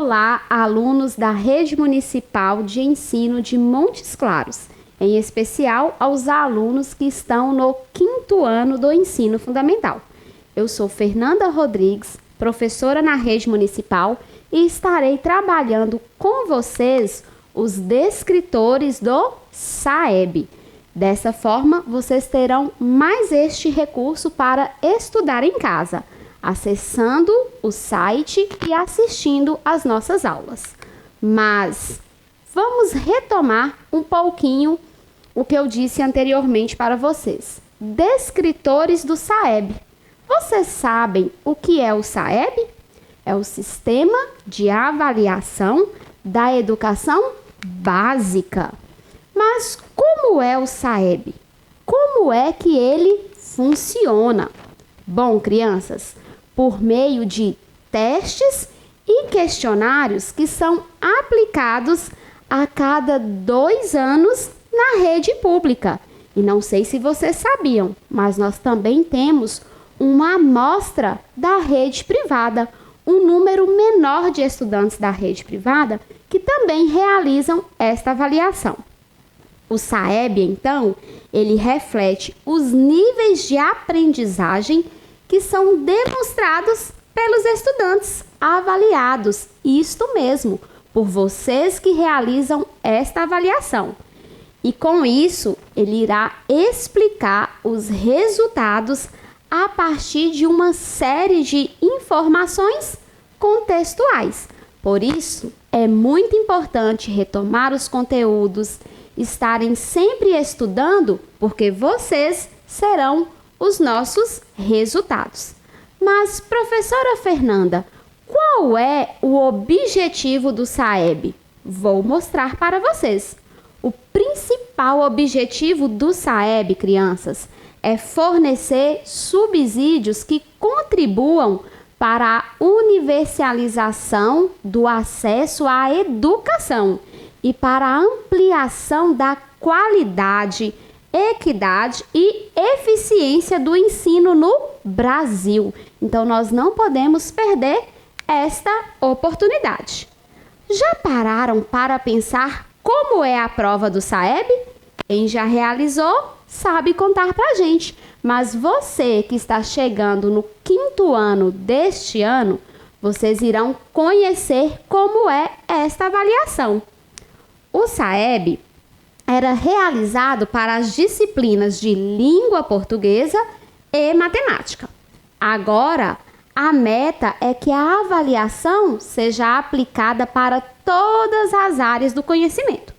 Olá, alunos da Rede Municipal de Ensino de Montes Claros, em especial aos alunos que estão no 5º ano do ensino fundamental. Eu sou Fernanda Rodrigues, professora na Rede Municipal, e estarei trabalhando com vocês os descritores do SAEB. Dessa forma, vocês terão mais este recurso para estudar em casa, acessando o site e assistindo às nossas aulas. Mas vamos retomar um pouquinho o que eu disse anteriormente para vocês. Descritores do SAEB. Vocês sabem o que é o SAEB? É o Sistema de Avaliação da Educação Básica. Mas como é o SAEB? Como é que ele funciona? Bom, crianças, por meio de testes e questionários que são aplicados a cada 2 anos na rede pública. E não sei se vocês sabiam, mas nós também temos uma amostra da rede privada, um número menor de estudantes da rede privada que também realizam esta avaliação. O SAEB, então, ele reflete os níveis de aprendizagem que são demonstrados pelos estudantes avaliados, isto mesmo, por vocês que realizam esta avaliação. E com isso, ele irá explicar os resultados a partir de uma série de informações contextuais. Por isso, é muito importante retomar os conteúdos, estarem sempre estudando, porque vocês serão os nossos resultados. Mas, professora Fernanda, qual é o objetivo do SAEB? Vou mostrar para vocês. O principal objetivo do SAEB, crianças, é fornecer subsídios que contribuam para a universalização do acesso à educação e para a ampliação da qualidade, equidade e eficiência do ensino no Brasil. Então, nós não podemos perder esta oportunidade. Já pararam para pensar como é a prova do SAEB? Quem já realizou sabe contar para a gente. Mas você que está chegando no 5º ano deste ano, vocês irão conhecer como é esta avaliação. O SAEB era realizado para as disciplinas de língua portuguesa e matemática. Agora, a meta é que a avaliação seja aplicada para todas as áreas do conhecimento.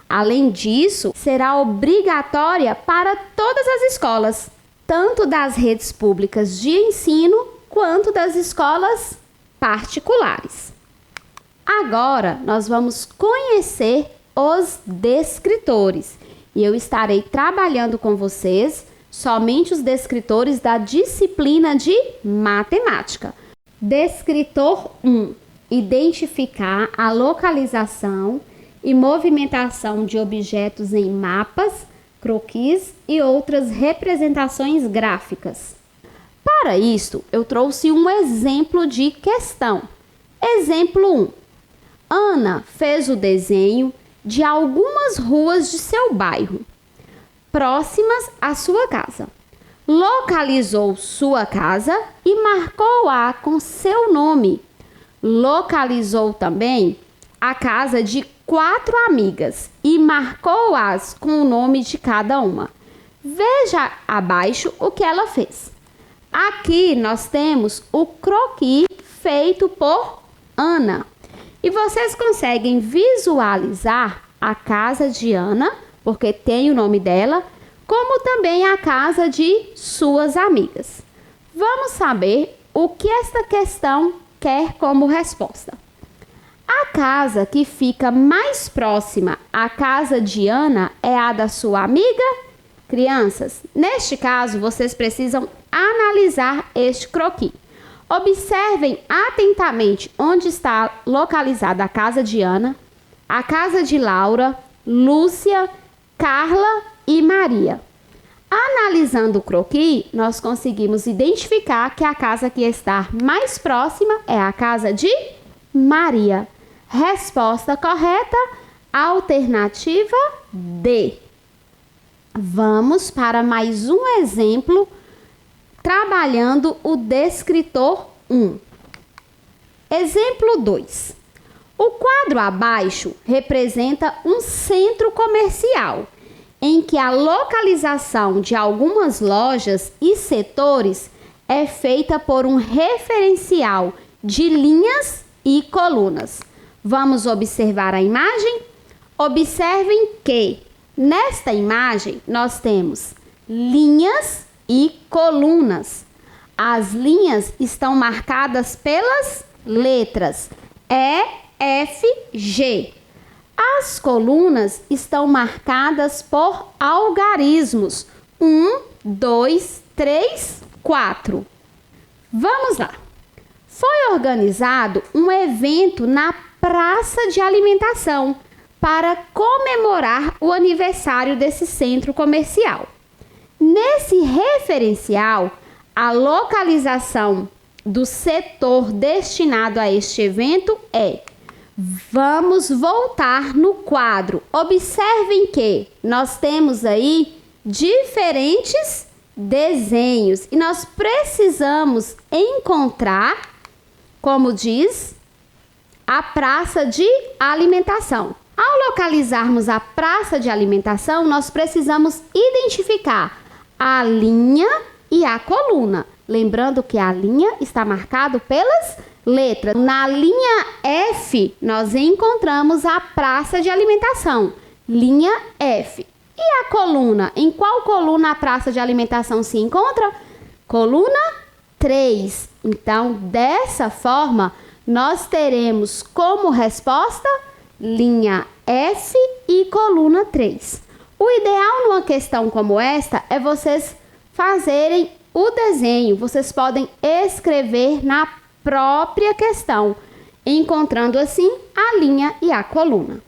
Além disso, será obrigatória para todas as escolas, tanto das redes públicas de ensino quanto das escolas particulares. Agora, nós vamos conhecer os descritores e eu estarei trabalhando com vocês somente os descritores da disciplina de matemática. Descritor 1: identificar a localização e movimentação de objetos em mapas, croquis e outras representações gráficas. Para isso, eu trouxe um exemplo de questão. Exemplo 1. Ana fez o desenho de algumas ruas de seu bairro, próximas à sua casa. Localizou sua casa e marcou-a com seu nome. Localizou também a casa de 4 amigas e marcou-as com o nome de cada uma. Veja abaixo o que ela fez. Aqui nós temos o croquis feito por Ana. E vocês conseguem visualizar a casa de Ana, porque tem o nome dela, como também a casa de suas amigas. Vamos saber o que esta questão quer como resposta. A casa que fica mais próxima à casa de Ana é a da sua amiga? Crianças, neste caso, vocês precisam analisar este croquis. Observem atentamente onde está localizada a casa de Ana, a casa de Laura, Lúcia, Carla e Maria. Analisando o croquis, nós conseguimos identificar que a casa que está mais próxima é a casa de Maria. Resposta correta, alternativa D. Vamos para mais um exemplo, trabalhando o descritor 1. Exemplo 2. O quadro abaixo representa um centro comercial, em que a localização de algumas lojas e setores é feita por um referencial de linhas e colunas. Vamos observar a imagem? Observem que nesta imagem nós temos linhas e colunas. As linhas estão marcadas pelas letras E, F, G. As colunas estão marcadas por algarismos 1, 2, 3, 4. Vamos lá. Foi organizado um evento na praça de alimentação para comemorar o aniversário desse centro comercial. Nesse referencial, a localização do setor destinado a este evento é. Vamos voltar no quadro. Observem que nós temos aí diferentes desenhos e nós precisamos encontrar, como diz, a praça de alimentação. Ao localizarmos a praça de alimentação, nós precisamos identificar a linha e a coluna. Lembrando que a linha está marcada pelas letras. Na linha F, nós encontramos a praça de alimentação. Linha F. E a coluna? Em qual coluna a praça de alimentação se encontra? Coluna 3. Então, dessa forma, nós teremos como resposta linha F e coluna 3. O ideal numa questão como esta é vocês fazerem o desenho. Vocês podem escrever na própria questão, encontrando assim a linha e a coluna.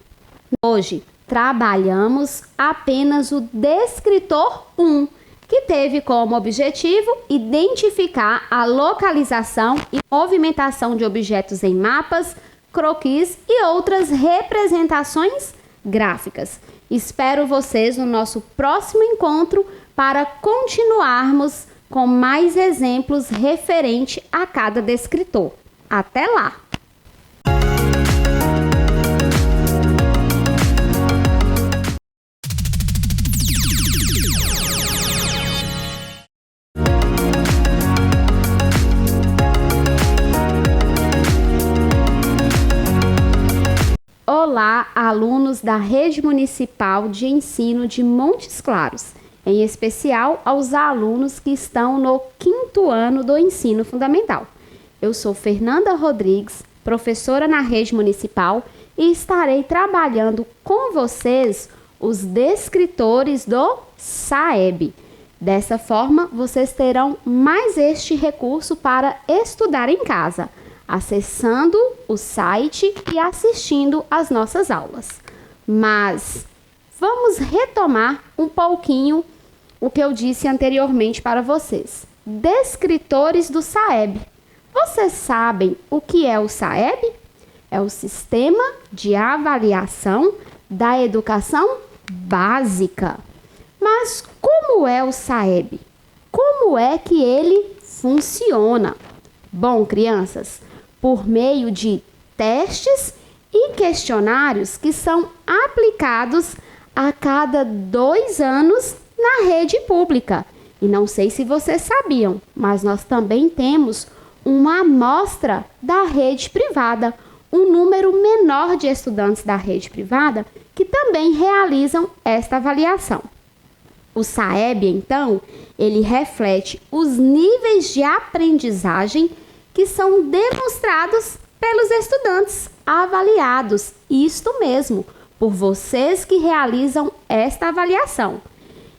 Hoje trabalhamos apenas o descritor 1, que teve como objetivo identificar a localização e movimentação de objetos em mapas, croquis e outras representações gráficas. Espero vocês no nosso próximo encontro para continuarmos com mais exemplos referente a cada descritor. Até lá! Olá, alunos da Rede Municipal de Ensino de Montes Claros, em especial aos alunos que estão no 5º ano do ensino fundamental. Eu sou Fernanda Rodrigues, professora na Rede Municipal, e estarei trabalhando com vocês os descritores do SAEB. Dessa forma, vocês terão mais este recurso para estudar em casa, acessando o site e assistindo às nossas aulas. Mas vamos retomar um pouquinho o que eu disse anteriormente para vocês. Descritores do SAEB. Vocês sabem o que é o SAEB? É o Sistema de Avaliação da Educação Básica. Mas como é o SAEB? Como é que ele funciona? Bom, crianças, por meio de testes e questionários que são aplicados a cada 2 anos na rede pública. E não sei se vocês sabiam, mas nós também temos uma amostra da rede privada, um número menor de estudantes da rede privada que também realizam esta avaliação. O SAEB, então, ele reflete os níveis de aprendizagem que são demonstrados pelos estudantes avaliados. Isto mesmo, por vocês que realizam esta avaliação.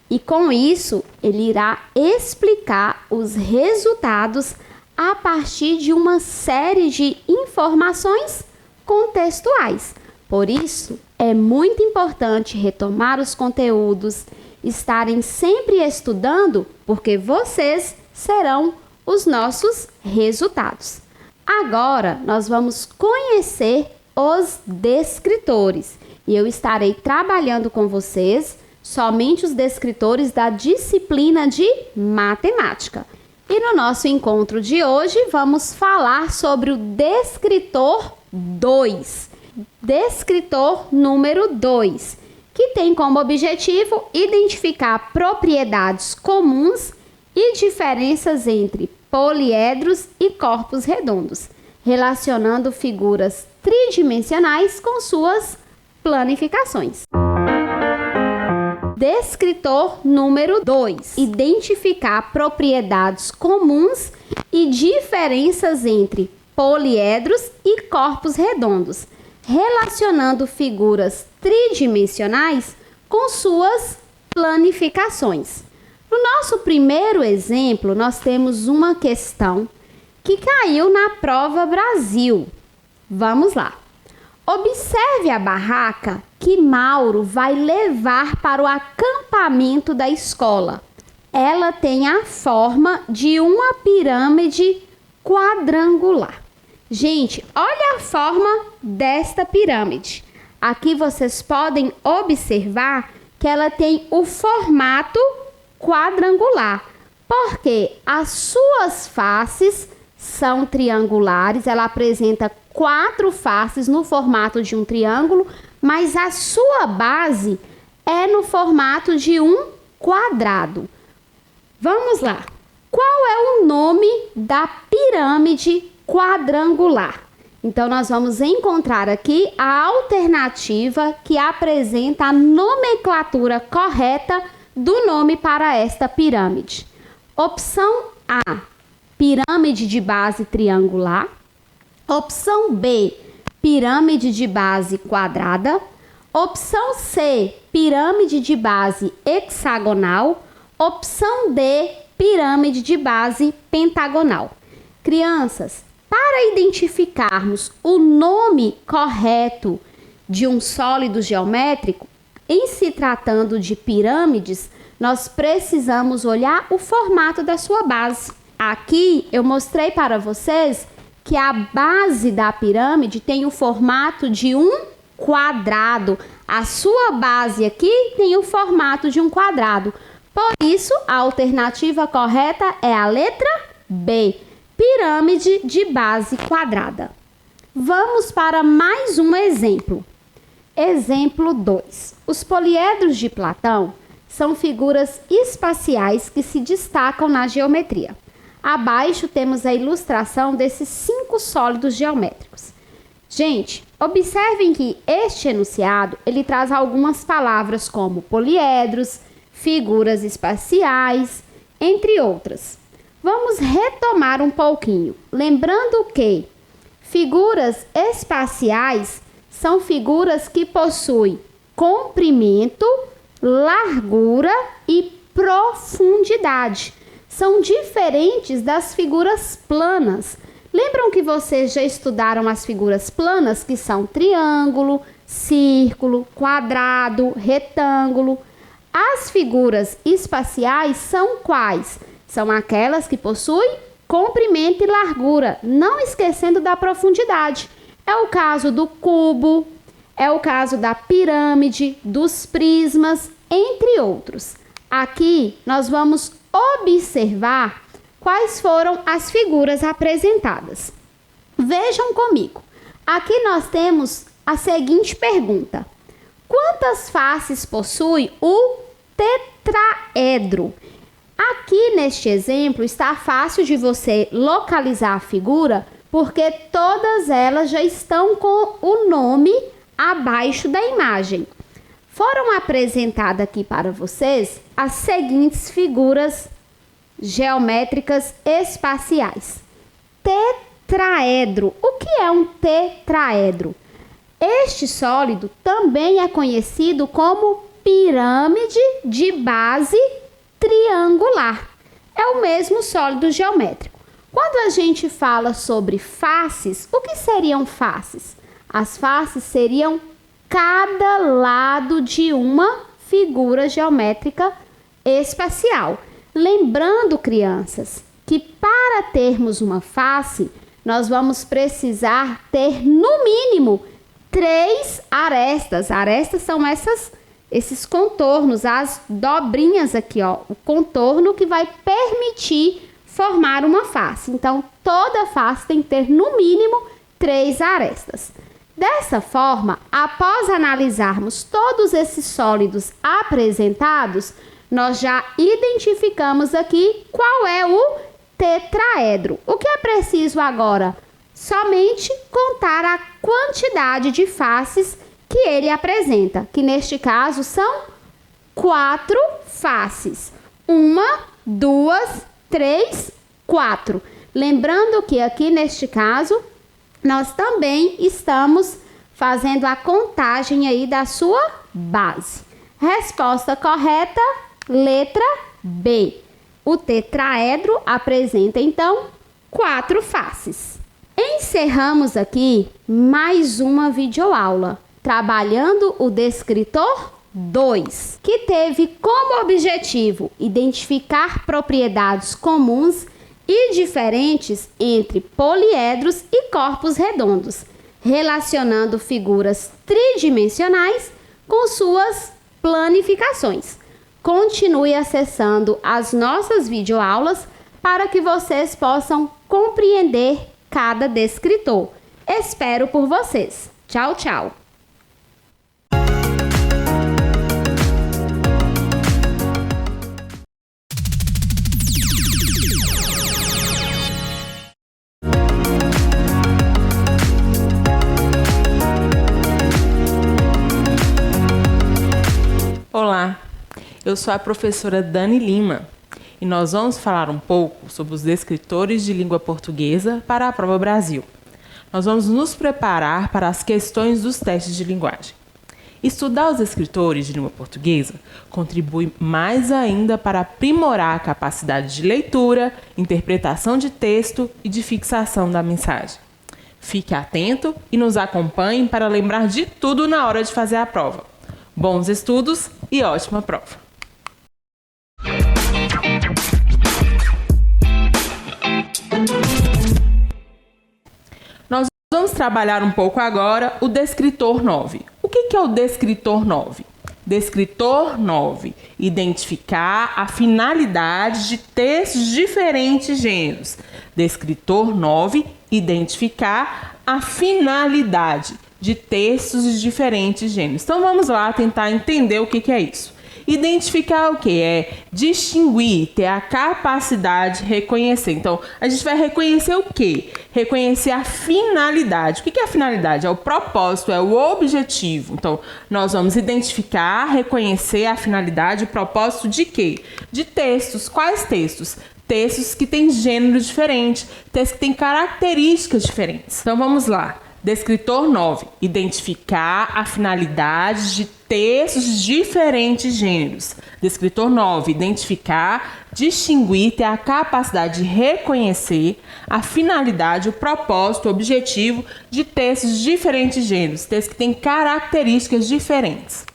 E com isso, ele irá explicar os resultados a partir de uma série de informações contextuais. Por isso, é muito importante retomar os conteúdos, estarem sempre estudando, porque vocês serão os nossos resultados. Agora, nós vamos conhecer os descritores. E eu estarei trabalhando com vocês somente os descritores da disciplina de matemática. E no nosso encontro de hoje vamos falar sobre o descritor 2. Descritor número 2, que tem como objetivo identificar propriedades comuns e diferenças entre poliedros e corpos redondos, relacionando figuras tridimensionais com suas planificações. Descritor número 2. Identificar propriedades comuns e diferenças entre poliedros e corpos redondos, relacionando figuras tridimensionais com suas planificações. No nosso primeiro exemplo, nós temos uma questão que caiu na prova Brasil. Vamos lá. Observe a barraca que Mauro vai levar para o acampamento da escola. Ela tem a forma de uma pirâmide quadrangular. Gente, olha a forma desta pirâmide. Aqui vocês podem observar que ela tem o formato quadrangular, porque as suas faces são triangulares, ela apresenta 4 faces no formato de um triângulo, mas a sua base é no formato de um quadrado. Vamos lá. Qual é o nome da pirâmide quadrangular? Então, nós vamos encontrar aqui a alternativa que apresenta a nomenclatura correta do nome para esta pirâmide. Opção A, pirâmide de base triangular. Opção B, pirâmide de base quadrada. Opção C, pirâmide de base hexagonal. Opção D, pirâmide de base pentagonal. Crianças, para identificarmos o nome correto de um sólido geométrico, em se tratando de pirâmides, nós precisamos olhar o formato da sua base. Aqui eu mostrei para vocês que a base da pirâmide tem o formato de um quadrado. A sua base aqui tem o formato de um quadrado. Por isso, a alternativa correta é a letra B, pirâmide de base quadrada. Vamos para mais um exemplo. Exemplo 2. Os poliedros de Platão são figuras espaciais que se destacam na geometria. Abaixo temos a ilustração desses 5 sólidos geométricos. Gente, observem que este enunciado, ele traz algumas palavras como poliedros, figuras espaciais, entre outras. Vamos retomar um pouquinho, lembrando que figuras espaciais são figuras que possuem comprimento, largura e profundidade. São diferentes das figuras planas. Lembram que vocês já estudaram as figuras planas, que são triângulo, círculo, quadrado, retângulo? As figuras espaciais são quais? São aquelas que possuem comprimento e largura, não esquecendo da profundidade. É o caso do cubo, é o caso da pirâmide, dos prismas, entre outros. Aqui nós vamos observar quais foram as figuras apresentadas. Vejam comigo. Aqui nós temos a seguinte pergunta: quantas faces possui o tetraedro? Aqui neste exemplo está fácil de você localizar a figura, porque todas elas já estão com o nome abaixo da imagem. Foram apresentadas aqui para vocês as seguintes figuras geométricas espaciais. Tetraedro. O que é um tetraedro? Este sólido também é conhecido como pirâmide de base triangular. É o mesmo sólido geométrico. Quando a gente fala sobre faces, o que seriam faces? As faces seriam cada lado de uma figura geométrica espacial. Lembrando, crianças, que para termos uma face, nós vamos precisar ter, no mínimo, 3 arestas. Arestas são esses contornos, as dobrinhas aqui, ó, o contorno que vai permitir formar uma face. Então, toda face tem que ter, no mínimo, 3 arestas. Dessa forma, após analisarmos todos esses sólidos apresentados, nós já identificamos aqui qual é o tetraedro. O que é preciso agora? Somente contar a quantidade de faces que ele apresenta, que neste caso são 4 faces. 1, 2, 3, 4. Lembrando que aqui neste caso, nós também estamos fazendo a contagem aí da sua base. Resposta correta, letra B. O tetraedro apresenta, então, 4 faces. Encerramos aqui mais uma videoaula, trabalhando o descritor 2, que teve como objetivo identificar propriedades comuns e diferentes entre poliedros e corpos redondos, relacionando figuras tridimensionais com suas planificações. Continue acessando as nossas videoaulas para que vocês possam compreender cada descritor. Espero por vocês. Tchau, tchau! Olá, eu sou a professora Dani Lima e nós vamos falar um pouco sobre os descritores de língua portuguesa para a Prova Brasil. Nós vamos nos preparar para as questões dos testes de linguagem. Estudar os descritores de língua portuguesa contribui mais ainda para aprimorar a capacidade de leitura, interpretação de texto e de fixação da mensagem. Fique atento e nos acompanhe para lembrar de tudo na hora de fazer a prova. Bons estudos e ótima prova! Nós vamos trabalhar um pouco agora o descritor 9. O que é o descritor 9? Descritor 9. Identificar a finalidade de textos de diferentes gêneros. Descritor 9. Identificar a finalidade de textos de diferentes gêneros. Então vamos lá tentar entender o que é isso. Identificar o que? É distinguir, ter a capacidade de reconhecer. Então, a gente vai reconhecer o quê? Reconhecer a finalidade. O que é a finalidade? É o propósito, é o objetivo. Então, nós vamos identificar, reconhecer a finalidade, o propósito de quê? De textos. Quais textos? Textos que têm gêneros diferentes, textos que têm características diferentes. Então, vamos lá. Descritor 9. Identificar a finalidade de textos de diferentes gêneros. Descritor 9. Identificar, distinguir, ter a capacidade de reconhecer a finalidade, o propósito, o objetivo de textos de diferentes gêneros. Textos que têm características diferentes.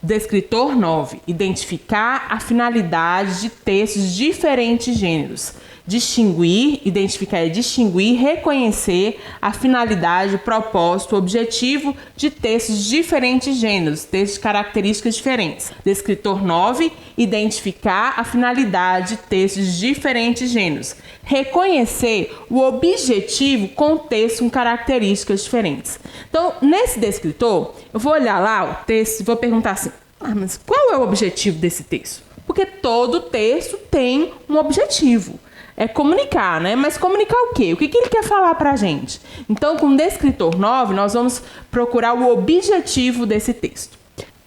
Descritor 9. Identificar a finalidade de textos de diferentes gêneros. Distinguir, identificar e distinguir, reconhecer a finalidade, o propósito, o objetivo de textos de diferentes gêneros, textos de características diferentes. Descritor 9, identificar a finalidade de textos de diferentes gêneros. Reconhecer o objetivo com texto com características diferentes. Então, nesse descritor, eu vou olhar lá o texto e vou perguntar assim, mas qual é o objetivo desse texto? Porque todo texto tem um objetivo. É comunicar, né? Mas comunicar o quê? O que ele quer falar para a gente? Então, com o descritor 9, nós vamos procurar o objetivo desse texto.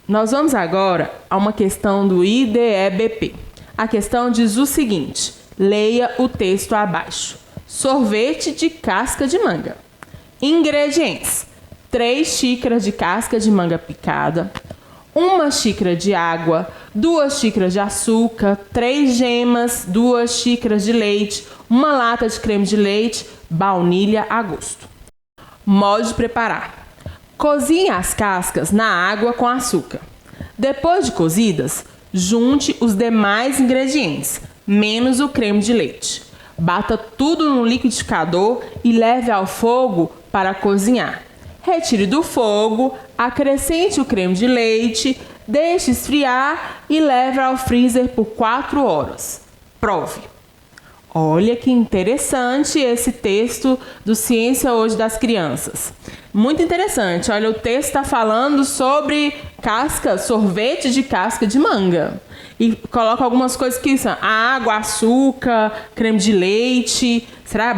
Nós vamos agora a uma questão do IDEBP. A questão diz o seguinte, leia o texto abaixo. Sorvete de casca de manga. Ingredientes. 3 xícaras de casca de manga picada, 1 xícara de água, 2 xícaras de açúcar, 3 gemas, 2 xícaras de leite, 1 lata de creme de leite, baunilha a gosto. Modo de preparar. Cozinhe as cascas na água com açúcar. Depois de cozidas, junte os demais ingredientes, menos o creme de leite. Bata tudo no liquidificador e leve ao fogo para cozinhar. Retire do fogo, acrescente o creme de leite, deixe esfriar e leve ao freezer por 4 horas. Prove. Olha que interessante esse texto do Ciência Hoje das Crianças. Muito interessante. Olha, o texto está falando sobre sorvete de casca de manga. E coloca algumas coisas que são água, açúcar, creme de leite,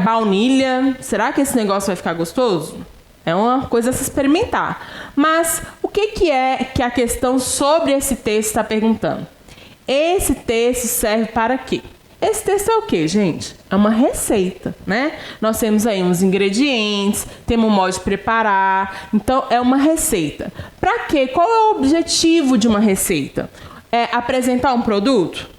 baunilha. Será que esse negócio vai ficar gostoso? É uma coisa a se experimentar. Mas o que é que a questão sobre esse texto está perguntando? Esse texto serve para quê? Esse texto é o quê, gente? É uma receita, né? Nós temos aí uns ingredientes, temos um modo de preparar. Então, é uma receita. Para quê? Qual é o objetivo de uma receita? É apresentar um produto?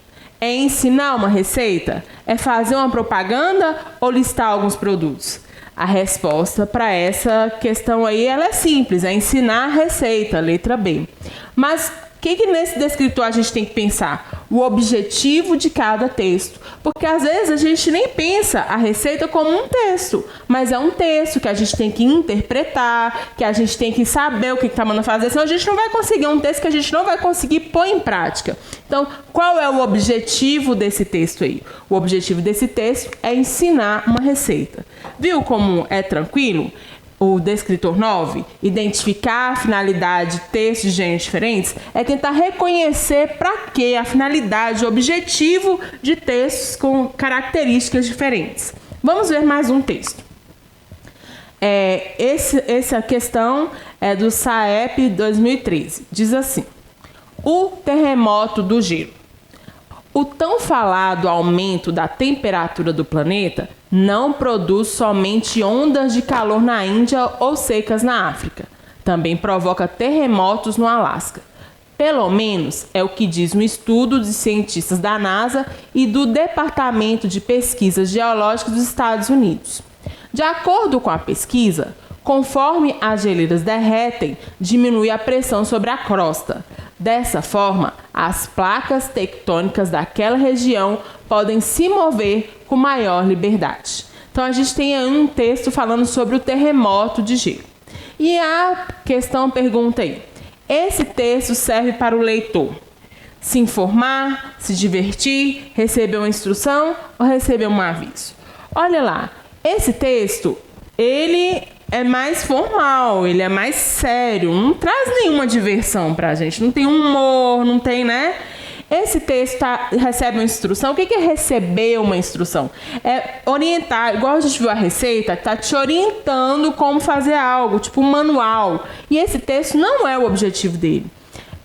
É ensinar uma receita? É fazer uma propaganda ou listar alguns produtos? A resposta para essa questão aí, ela é simples, é ensinar a receita, letra B. Mas o que nesse descritor a gente tem que pensar? O objetivo de cada texto. Porque às vezes a gente nem pensa a receita como um texto, mas é um texto que a gente tem que interpretar, que a gente tem que saber o que está mandando fazer, senão a gente não vai conseguir um texto que a gente não vai conseguir pôr em prática. Então, qual é o objetivo desse texto aí? O objetivo desse texto é ensinar uma receita. Viu como é tranquilo? O descritor 9, identificar a finalidade de textos de gêneros diferentes, é tentar reconhecer para que a finalidade, o objetivo de textos com características diferentes. Vamos ver mais um texto. Essa questão é do SAEP 2013. Diz assim: o terremoto do gelo. O tão falado aumento da temperatura do planeta não produz somente ondas de calor na Índia ou secas na África. Também provoca terremotos no Alasca. Pelo menos é o que diz um estudo de cientistas da NASA e do Departamento de Pesquisas Geológicas dos Estados Unidos. De acordo com a pesquisa, conforme as geleiras derretem, diminui a pressão sobre a crosta. Dessa forma, as placas tectônicas daquela região podem se mover com maior liberdade. Então, a gente tem aí um texto falando sobre o terremoto de gelo. E a questão pergunta aí: esse texto serve para o leitor se informar, se divertir, receber uma instrução ou receber um aviso? Olha lá, esse texto, ele é mais formal, ele é mais sério, não traz nenhuma diversão pra gente, não tem humor, não tem, né? Esse texto recebe uma instrução. O que é receber uma instrução? É orientar, igual a gente viu a receita, tá te orientando como fazer algo, tipo um manual. E esse texto não é o objetivo dele.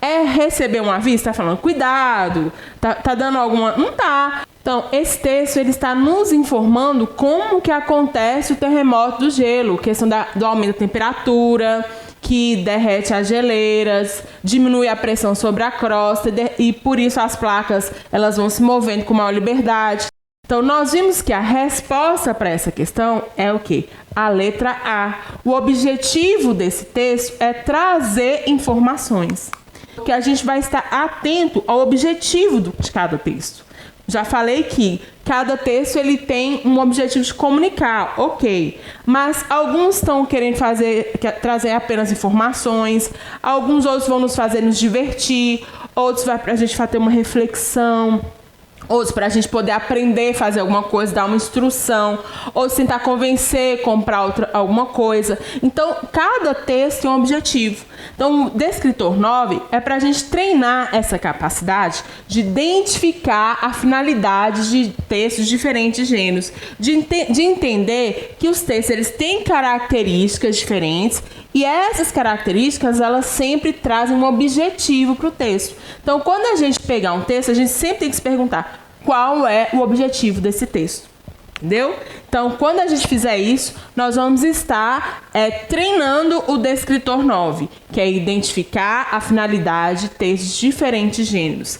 É receber um aviso, tá falando, cuidado, tá dando alguma... Não tá. Então, esse texto ele está nos informando como que acontece o terremoto do gelo, questão do aumento da temperatura, que derrete as geleiras, diminui a pressão sobre a crosta e por isso as placas elas vão se movendo com maior liberdade. Então, nós vimos que a resposta para essa questão é o quê? A letra A. O objetivo desse texto é trazer informações. Porque a gente vai estar atento ao objetivo de cada texto. Já falei que cada texto ele tem um objetivo de comunicar, ok. Mas alguns estão querendo trazer apenas informações, alguns outros vão nos fazer nos divertir, outros vai para a gente fazer uma reflexão, outros para a gente poder aprender a fazer alguma coisa, dar uma instrução, ou tentar convencer, comprar alguma coisa. Então, cada texto tem um objetivo. Então, o descritor 9 é para a gente treinar essa capacidade de identificar a finalidade de textos de diferentes gêneros, de entender que os textos eles têm características diferentes e essas características elas sempre trazem um objetivo para o texto. Então, quando a gente pegar um texto, a gente sempre tem que se perguntar qual é o objetivo desse texto. Entendeu? Então, quando a gente fizer isso, nós vamos estar treinando o descritor 9, que é identificar a finalidade de textos de diferentes gêneros.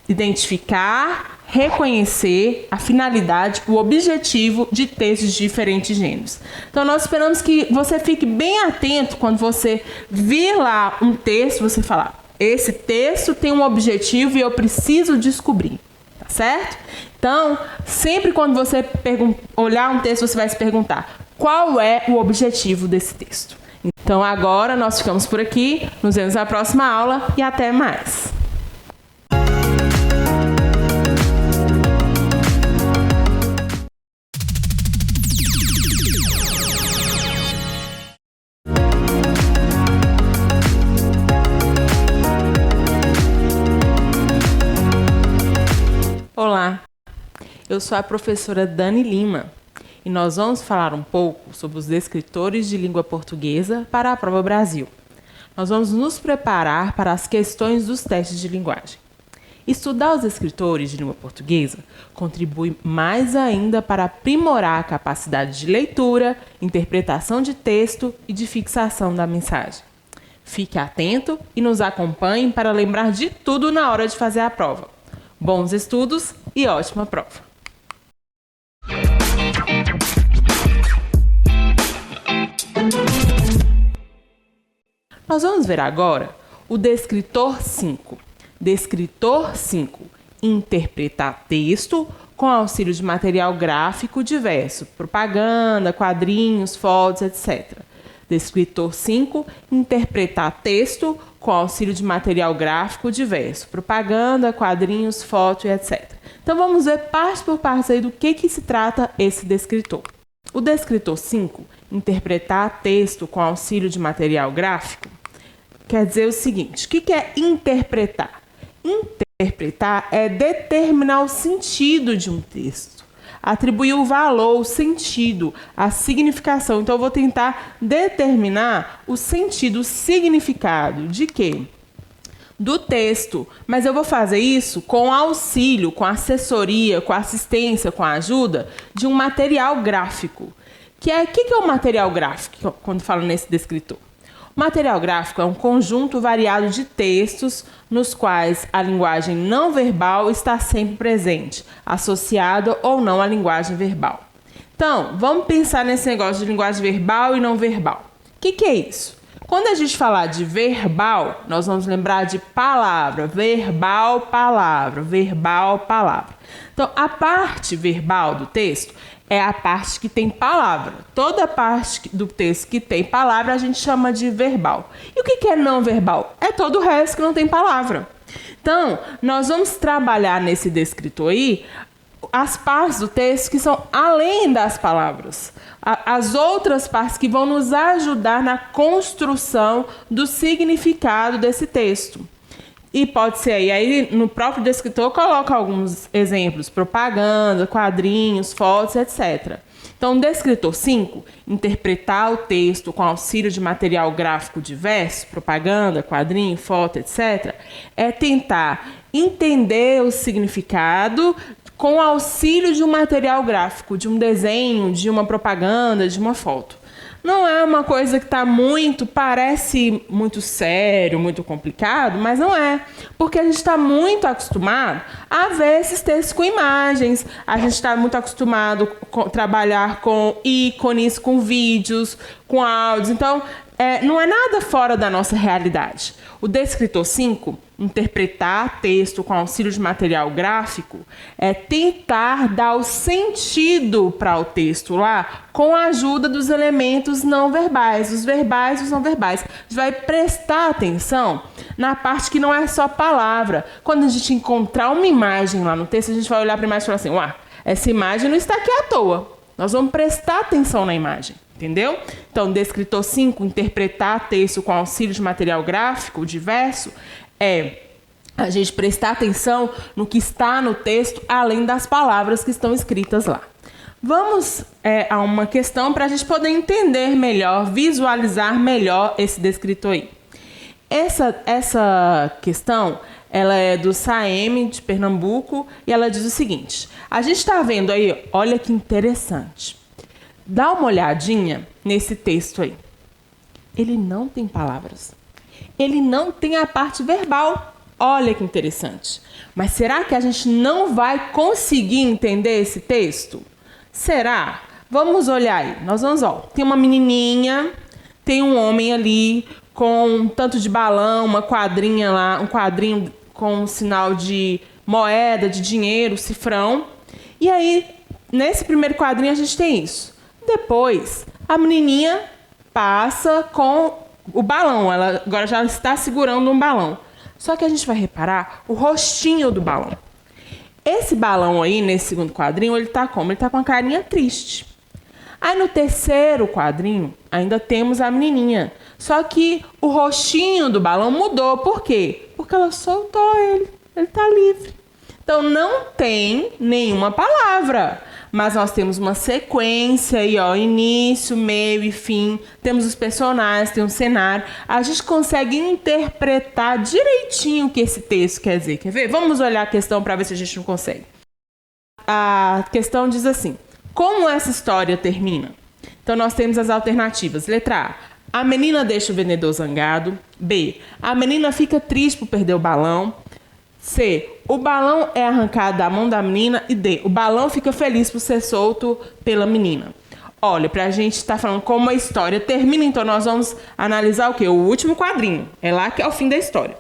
Identificar, reconhecer a finalidade, o objetivo de textos de diferentes gêneros. Então, nós esperamos que você fique bem atento quando você vir lá um texto, você falar, esse texto tem um objetivo e eu preciso descobrir. Tá certo? Então, sempre quando você olhar um texto, você vai se perguntar qual é o objetivo desse texto. Então agora nós ficamos por aqui, nos vemos na próxima aula e até mais! Olá, eu sou a professora Dani Lima e nós vamos falar um pouco sobre os descritores de língua portuguesa para a Prova Brasil. Nós vamos nos preparar para as questões dos testes de linguagem. Estudar os descritores de língua portuguesa contribui mais ainda para aprimorar a capacidade de leitura, interpretação de texto e de fixação da mensagem. Fique atento e nos acompanhe para lembrar de tudo na hora de fazer a prova. Bons estudos e ótima prova! Nós vamos ver agora o descritor 5. Descritor 5. Interpretar texto com auxílio de material gráfico diverso, propaganda, quadrinhos, fotos, etc. Descritor 5. Interpretar texto com auxílio de material gráfico diverso, propaganda, quadrinhos, foto e etc. Então vamos ver parte por parte aí do que se trata esse descritor. O descritor 5, interpretar texto com auxílio de material gráfico, quer dizer o seguinte: o que é interpretar? Interpretar é determinar o sentido de um texto, atribuir o valor, o sentido, a significação. Então eu vou tentar determinar o sentido, o significado de quê? Do texto, mas eu vou fazer isso com auxílio, com assessoria, com assistência, com a ajuda de um material gráfico. O que é o material gráfico, quando falo nesse descritor? O material gráfico é um conjunto variado de textos nos quais a linguagem não verbal está sempre presente, associada ou não à linguagem verbal. Então, vamos pensar nesse negócio de linguagem verbal e não verbal. O que é isso? Quando a gente falar de verbal, nós vamos lembrar de palavra, verbal, palavra, verbal, palavra. Então, a parte verbal do texto é a parte que tem palavra. Toda parte do texto que tem palavra a gente chama de verbal. E o que é não verbal? É todo o resto que não tem palavra. Então, nós vamos trabalhar nesse descritor aí as partes do texto que são além das palavras. As outras partes que vão nos ajudar na construção do significado desse texto. E pode ser aí no próprio descritor coloca alguns exemplos, propaganda, quadrinhos, fotos, etc. Então, o descritor 5, interpretar o texto com auxílio de material gráfico diverso, propaganda, quadrinho, foto, etc., é tentar entender o significado com auxílio de um material gráfico, de um desenho, de uma propaganda, de uma foto. Não é uma coisa que parece muito sério, muito complicado, mas não é. Porque a gente está muito acostumado a ver esses textos com imagens, a gente está muito acostumado a trabalhar com ícones, com vídeos, com áudios. Então, não é nada fora da nossa realidade. O descritor 5, interpretar texto com auxílio de material gráfico, é tentar dar o sentido para o texto lá com a ajuda dos elementos não verbais, os verbais e os não verbais. A gente vai prestar atenção na parte que não é só palavra. Quando a gente encontrar uma imagem lá no texto, a gente vai olhar para a imagem e falar assim: essa imagem não está aqui à toa. Nós vamos prestar atenção na imagem. Entendeu? Então, descritor 5, interpretar texto com auxílio de material gráfico diverso, é a gente prestar atenção no que está no texto, além das palavras que estão escritas lá. Vamos a uma questão para a gente poder entender melhor, visualizar melhor esse descritor aí. Essa questão, ela é do SAEM de Pernambuco e ela diz o seguinte: a gente está vendo aí, olha que interessante. Dá uma olhadinha nesse texto aí. Ele não tem palavras. Ele não tem a parte verbal. Olha que interessante. Mas será que a gente não vai conseguir entender esse texto? Será? Vamos olhar aí. Nós vamos, tem uma menininha, tem um homem ali com um tanto de balão, uma quadrinha lá, um quadrinho com um sinal de moeda, de dinheiro, cifrão. E aí, nesse primeiro quadrinho a gente tem isso. Depois, a menininha passa com o balão. Ela agora já está segurando um balão. Só que a gente vai reparar o rostinho do balão. Esse balão aí, nesse segundo quadrinho, ele tá como? Ele tá com a carinha triste. Aí no terceiro quadrinho, ainda temos a menininha. Só que o rostinho do balão mudou. Por quê? Porque ela soltou ele. Ele tá livre. Então não tem nenhuma palavra. Mas nós temos uma sequência aí, ó, início, meio e fim. Temos os personagens, tem um cenário. A gente consegue interpretar direitinho o que esse texto quer dizer. Quer ver? Vamos olhar a questão para ver se a gente não consegue. A questão diz assim: como essa história termina? Então nós temos as alternativas. Letra A. A menina deixa o vendedor zangado. B. A menina fica triste por perder o balão. C. O balão é arrancado da mão da menina. E D. O balão fica feliz por ser solto pela menina. Olha, pra gente estar falando como a história termina, então nós vamos analisar o quê? O último quadrinho. É lá que é o fim da história.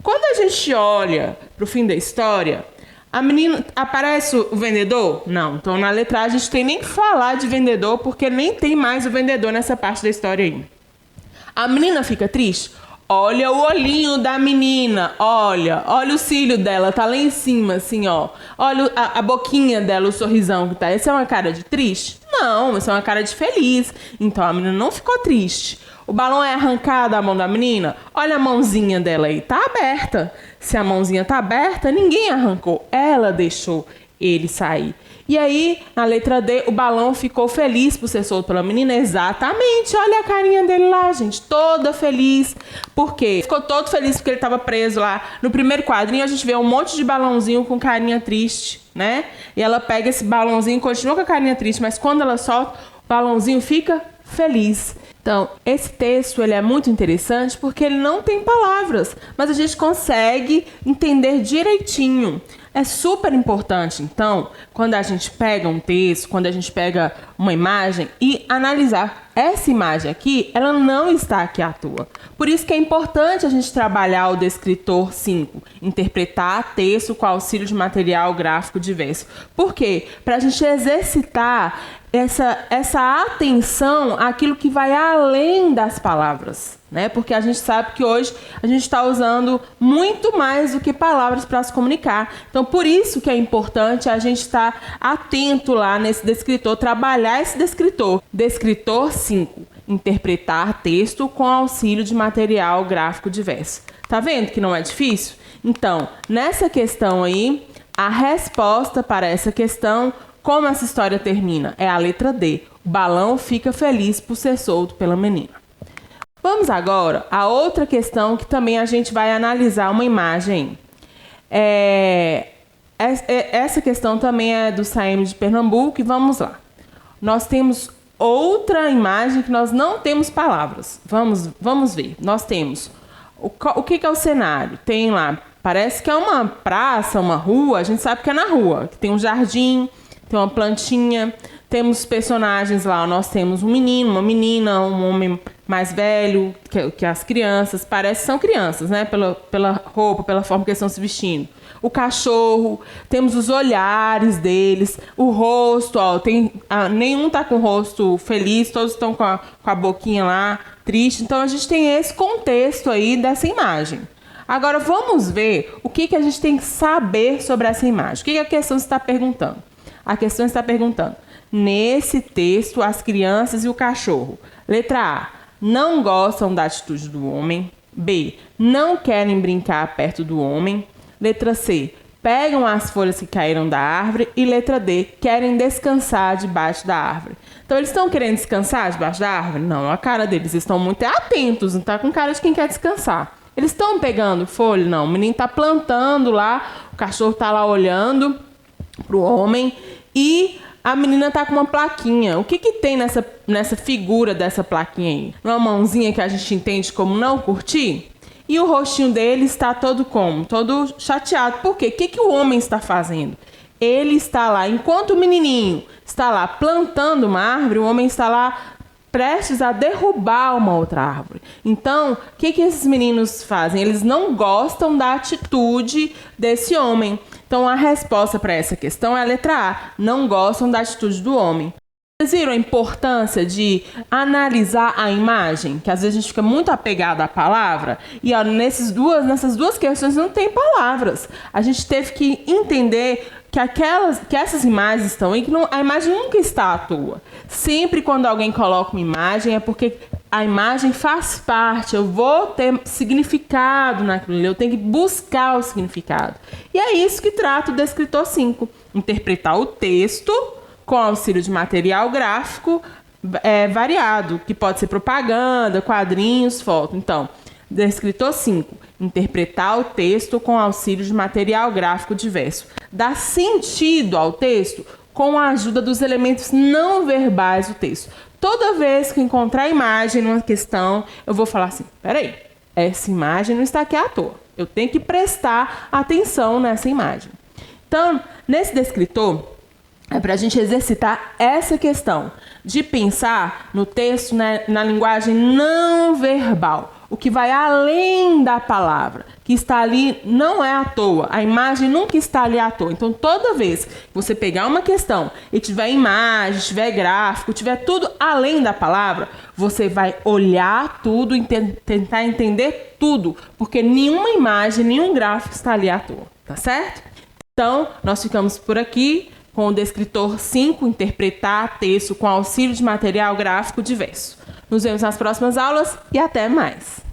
Quando a gente olha pro fim da história, a menina... Aparece o vendedor? Não. Então na letra A a gente tem nem que falar de vendedor, porque nem tem mais o vendedor nessa parte da história aí. A menina fica triste? Olha o olhinho da menina, olha o cílio dela, tá lá em cima, assim, ó. Olha a boquinha dela, o sorrisão que tá. Essa é uma cara de triste? Não, essa é uma cara de feliz. Então a menina não ficou triste. O balão é arrancado da mão da menina? Olha a mãozinha dela aí, tá aberta. Se a mãozinha tá aberta, ninguém arrancou. Ela deixou ele sair. E aí, na letra D, o balão ficou feliz por ser solto pela menina. Exatamente, olha a carinha dele lá, gente, toda feliz. Por quê? Ficou todo feliz porque ele estava preso lá. No primeiro quadrinho, a gente vê um monte de balãozinho com carinha triste, né? E ela pega esse balãozinho e continua com a carinha triste, mas quando ela solta, o balãozinho fica feliz. Então, esse texto ele é muito interessante porque ele não tem palavras, mas a gente consegue entender direitinho. É super importante, então, quando a gente pega um texto, quando a gente pega uma imagem e analisar essa imagem aqui, ela não está aqui à toa. Por isso que é importante a gente trabalhar o descritor 5, interpretar texto com auxílio de material gráfico diverso. Por quê? Para a gente exercitar essa atenção àquilo que vai além das palavras, né? Porque a gente sabe que hoje a gente está usando muito mais do que palavras para se comunicar. Então, por isso que é importante a gente estar atento lá nesse descritor, trabalhar esse descritor. Descritor 5, interpretar texto com auxílio de material gráfico diverso. Tá vendo que não é difícil? Então, nessa questão aí, a resposta para essa questão, como essa história termina? É a letra D. O balão fica feliz por ser solto pela menina. Vamos agora a outra questão que também a gente vai analisar uma imagem. Essa questão também é do SAEME de Pernambuco e vamos lá. Nós temos outra imagem que nós não temos palavras. Vamos ver. Nós temos o que é o cenário? Tem lá, parece que é uma praça, uma rua. A gente sabe que é na rua, que tem um jardim, tem uma plantinha. Temos personagens lá, nós temos um menino, uma menina, um homem mais velho que as crianças. Parece que são crianças, né? Pela roupa, pela forma que eles estão se vestindo. O cachorro, temos os olhares deles, o rosto, ó, nenhum tá com o rosto feliz, todos estão com a boquinha lá, triste. Então a gente tem esse contexto aí dessa imagem. Agora vamos ver o que a gente tem que saber sobre essa imagem. O que a questão está perguntando? A questão está perguntando: nesse texto, as crianças e o cachorro. Letra A, não gostam da atitude do homem. B, não querem brincar perto do homem. Letra C, pegam as folhas que caíram da árvore. E letra D, querem descansar debaixo da árvore. Então, eles estão querendo descansar debaixo da árvore? Não, a cara deles estão muito atentos, não está com cara de quem quer descansar. Eles estão pegando folha? Não, o menino está plantando lá, o cachorro está lá olhando para o homem e a menina tá com uma plaquinha. O que tem nessa figura dessa plaquinha aí? Uma mãozinha que a gente entende como não curtir? E o rostinho dele está todo como? Todo chateado. Por quê? O que o homem está fazendo? Ele está lá, enquanto o menininho está lá plantando uma árvore, o homem está lá prestes a derrubar uma outra árvore. Então, o que esses meninos fazem? Eles não gostam da atitude desse homem. Então, a resposta para essa questão é a letra A. Não gostam da atitude do homem. Vocês viram a importância de analisar a imagem? Que às vezes a gente fica muito apegado à palavra e ó, nessas duas questões não tem palavras. A gente teve que entender que essas imagens estão aí, que a imagem nunca está à toa. Sempre quando alguém coloca uma imagem é porque a imagem faz parte, eu vou ter significado naquilo, eu tenho que buscar o significado. E é isso que trata o descritor 5. Interpretar o texto com auxílio de material gráfico variado, que pode ser propaganda, quadrinhos, foto. Então, descritor 5. Interpretar o texto com auxílio de material gráfico diverso. Dar sentido ao texto com a ajuda dos elementos não verbais do texto. Toda vez que encontrar imagem numa questão, eu vou falar assim, peraí, essa imagem não está aqui à toa. Eu tenho que prestar atenção nessa imagem. Então, nesse descritor, é para a gente exercitar essa questão de pensar no texto, na linguagem não verbal. O que vai além da palavra, que está ali não é à toa. A imagem nunca está ali à toa. Então, toda vez que você pegar uma questão e tiver imagem, tiver gráfico, tiver tudo além da palavra, você vai olhar tudo e tentar entender tudo. Porque nenhuma imagem, nenhum gráfico está ali à toa. Tá certo? Então, nós ficamos por aqui com o descritor 5, interpretar texto com auxílio de material gráfico diverso. Nos vemos nas próximas aulas e até mais!